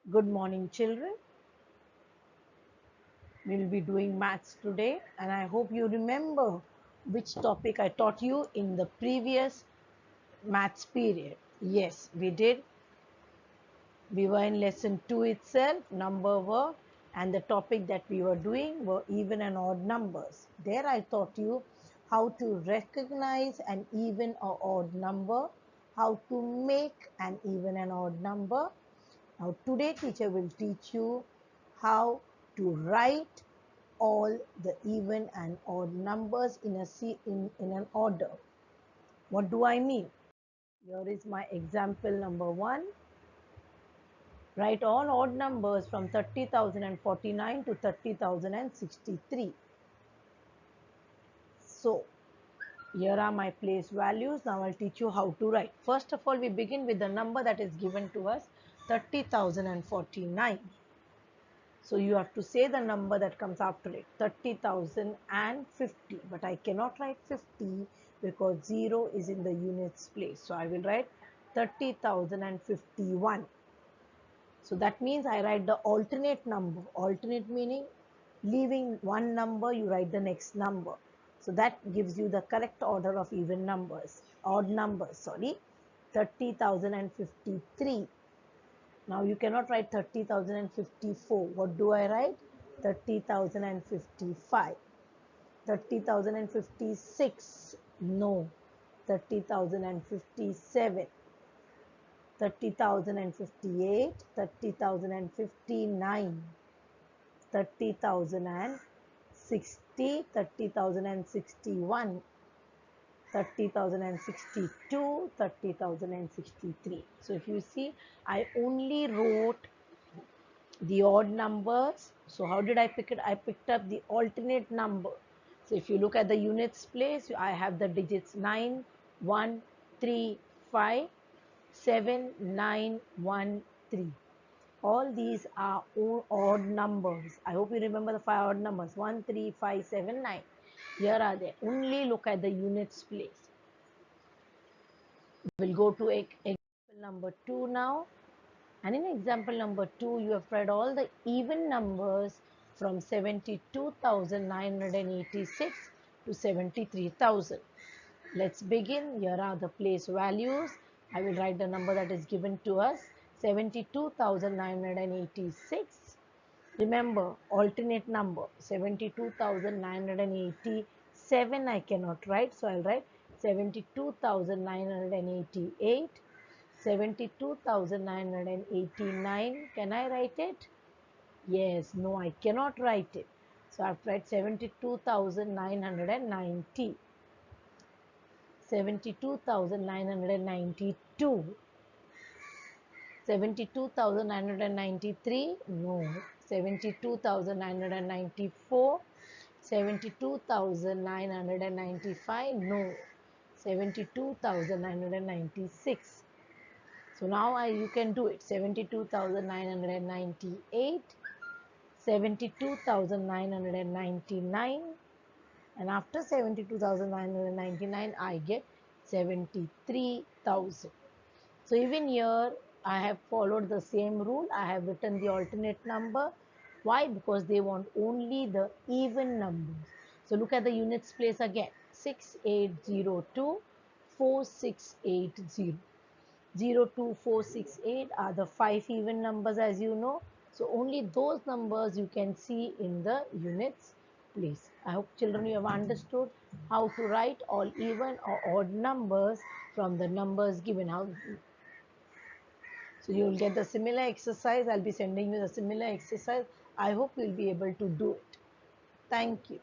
Good morning, children. We'll be doing maths today, and I hope you remember which topic I taught you in the previous maths period. Yes, we did. We were in lesson 2 itself, number work, and the topic that we were doing were even and odd numbers. There I taught you how to recognize an even or odd number, how to make an even and odd number. Now today teacher will teach you how to write all the even and odd numbers in an order. What do I mean? Here is my example number 1. Write all odd numbers from 30,049 to 30,063. So, here are my place values. Now I'll teach you how to write. First of all, we begin with the number that is given to us, 30,049. So you have to say the number that comes after it, 30,050. But I cannot write 50 because 0 is in the units place. So I will write 30,051. So that means I write the alternate number. Alternate meaning leaving one number, you write the next number. So that gives you the correct order of even numbers, odd numbers, sorry. 30,053. Now you cannot write 30,054. What do I write? 30,055. 30,056. No. 30,057. 30,058. 30,059. 30,060. 30,061. 30,062, 30,063. So if you see, I only wrote the odd numbers. So how did I pick it? I picked up the alternate number. So if you look at the units place, I have the digits 9, 1, 3, 5, 7, 9, 1, 3. All these are odd numbers. I hope you remember the 5 odd numbers, 1, 3, 5, 7, 9. Here are they. Only look at the units place. We'll go to example number 2 now. And in example number 2, you have tried all the even numbers from 72,986 to 73,000. Let's begin. Here are the place values. I will write the number that is given to us, 72,986. Remember, alternate number, 72,987 I cannot write, so I'll write 72,988, 72,989. Can I write it? Yes, no, I cannot write it. So I've tried 72,990, 72,992, 72,993. No. 72,994, 72,995. No. 72,996. So now you can do it. 72,998, 72,999, and after 72,999 I get 73,000. So even here I have followed the same rule. I have written the alternate number. Why? Because they want only the even numbers. So look at the units place again. 6802, 4680. 02468 are the 5 even numbers, as you know. So only those numbers you can see in the units place. I hope children you have understood how to write all even or odd numbers from the numbers given. So you will get the similar exercise. I'll be sending you the similar exercise. I hope you'll be able to do it. Thank you.